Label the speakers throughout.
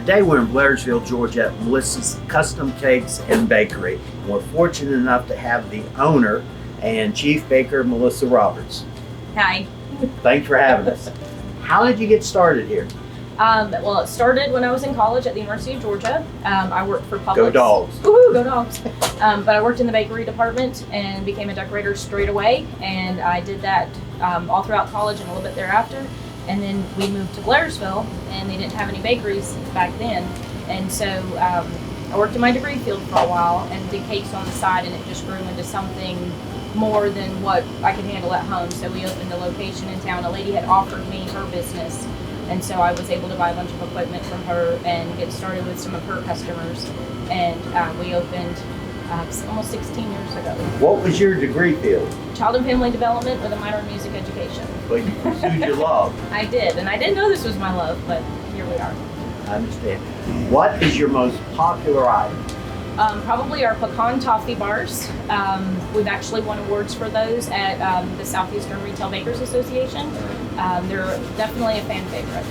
Speaker 1: Today we're in Blairsville, Georgia at Melissa's Custom Cakes and Bakery. We're fortunate enough to have the owner and chief baker, Melissa Roberts.
Speaker 2: Hi.
Speaker 1: Thanks for having us. How did you get started here?
Speaker 2: Well, it started when I was in college at the University of Georgia. I worked for Publix.
Speaker 1: Go Dogs.
Speaker 2: Woohoo, go Dogs. But I worked in the bakery department and became a decorator straight away. And I did that all throughout college and a little bit thereafter. And then we moved to Blairsville, and they didn't have any bakeries back then. And so I worked in my degree field for a while and did cakes on the side, and it just grew into something more than what I could handle at home. So we opened a location in town. A lady had offered me her business, and so I was able to buy a bunch of equipment from her and get started with some of her customers. And we opened almost 16 years ago.
Speaker 1: What was your degree field?
Speaker 2: Child and family development with a minor in music education.
Speaker 1: But you pursued your love.
Speaker 2: I did, and I didn't know this was my love, but here we are.
Speaker 1: I understand. What is your most popular item?
Speaker 2: Probably our pecan toffee bars. We've actually won awards for those at the Southeastern Retail Bakers Association. They're definitely a fan favorite.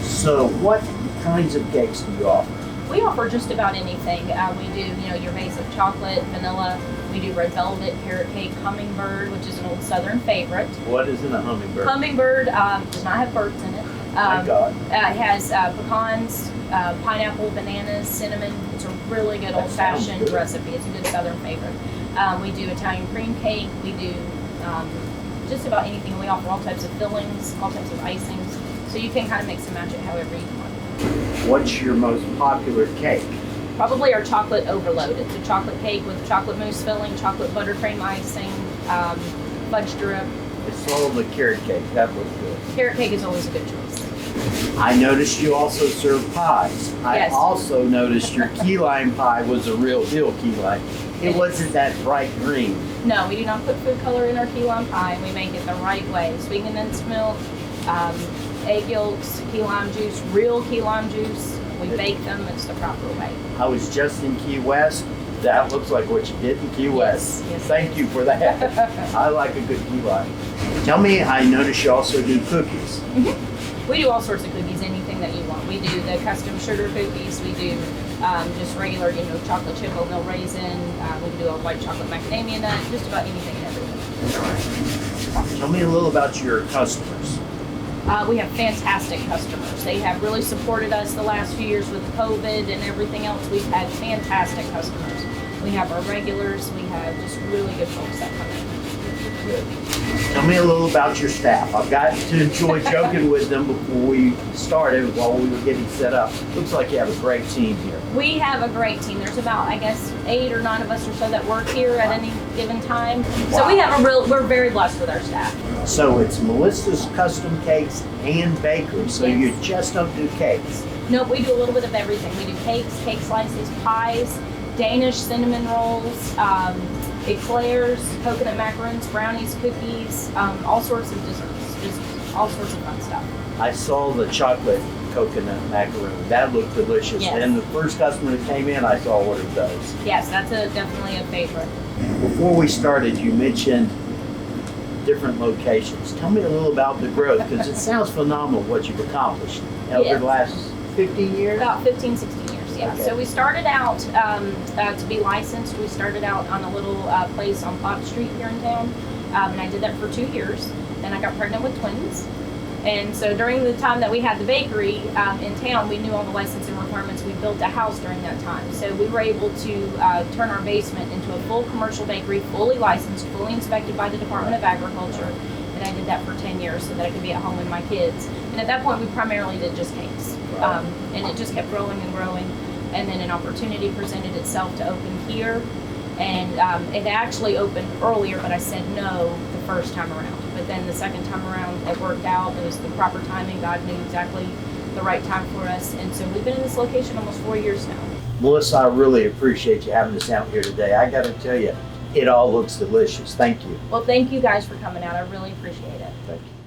Speaker 1: So what kinds of cakes do you offer?
Speaker 2: We offer just about anything. We do, your basic chocolate, vanilla. We do red velvet, carrot cake, hummingbird, which is an old Southern favorite.
Speaker 1: What is in a hummingbird?
Speaker 2: Hummingbird does not have birds in it.
Speaker 1: Thank God.
Speaker 2: It has pecans, pineapple, bananas, cinnamon. It's a really good old-fashioned recipe. It's a good Southern favorite. We do Italian cream cake. We do just about anything. We offer all types of fillings, all types of icings. So you can kind of mix and match it however you want.
Speaker 1: What's your most popular cake?
Speaker 2: Probably our chocolate overload. It's a chocolate cake with chocolate mousse filling, chocolate buttercream icing, fudge drip.
Speaker 1: I saw the carrot cake. That was good.
Speaker 2: Carrot cake is always a good choice.
Speaker 1: I noticed you also serve pies.
Speaker 2: Yes.
Speaker 1: I also noticed your key lime pie was a real deal key lime. It wasn't that bright green.
Speaker 2: No, we do not put food color in our key lime pie, and we make it the right way. Sweet condensed milk, egg yolks, key lime juice, real key lime juice. We bake them. It's the proper way.
Speaker 1: I was just in Key West. That looks like what you did in Key West.
Speaker 2: Yes,
Speaker 1: Thank you for that. I like a good key lime. Tell me, I noticed you also do cookies.
Speaker 2: Mm-hmm. We do all sorts of cookies, anything that you want. We do the custom sugar cookies. We do just regular, chocolate chip oatmeal raisin. We do a white chocolate macadamia nut. Just about anything and everything.
Speaker 1: Tell me a little about your customers.
Speaker 2: We have fantastic customers. They have really supported us the last few years with COVID and everything else. We've had fantastic customers. We have our regulars. We have just really good folks that come in.
Speaker 1: Good. Tell me a little about your staff. I've got to enjoy joking with them before we started while we were getting set up. Looks like you have a great team here.
Speaker 2: We have a great team. There's about, 8 or 9 of us or so that work here at any given time.
Speaker 1: Wow.
Speaker 2: So we have we're very blessed with our staff.
Speaker 1: So it's Melissa's Custom Cakes and Bakery. So
Speaker 2: Yes.
Speaker 1: you just don't do cakes.
Speaker 2: Nope, we do a little bit of everything. We do cakes, cake slices, pies, Danish cinnamon rolls, eclairs, coconut macarons, brownies, cookies, all sorts of desserts, just all sorts of fun stuff.
Speaker 1: I saw the chocolate coconut macaroon. That looked delicious.
Speaker 2: Yes.
Speaker 1: And the first customer that came in, I saw one of those.
Speaker 2: Yes, that's definitely a favorite.
Speaker 1: Before we started, you mentioned different locations. Tell me a little about the growth, because it sounds phenomenal what you've accomplished over
Speaker 2: Yes.
Speaker 1: the last 15 years.
Speaker 2: About 15, 16 years, yeah.
Speaker 1: Okay.
Speaker 2: So we started out to be licensed. We started out on a little place on Pop Street here in town, and I did that for 2 years. Then I got pregnant with twins. And so during the time that we had the bakery in town, we knew all the licensing requirements. We built a house during that time. So we were able to turn our basement into a full commercial bakery, fully licensed, fully inspected by the Department of Agriculture. And I did that for 10 years so that I could be at home with my kids. And at that point, we primarily did just cakes. And it just kept growing and growing. And then an opportunity presented itself to open here. And it actually opened earlier, but I said no the first time around. But then the second time around, it worked out. It was the proper timing. God knew exactly the right time for us. And so we've been in this location almost 4 years now.
Speaker 1: Melissa, I really appreciate you having us out here today. I got to tell you, it all looks delicious. Thank you.
Speaker 2: Well, thank you guys for coming out. I really appreciate it.
Speaker 1: Thank you.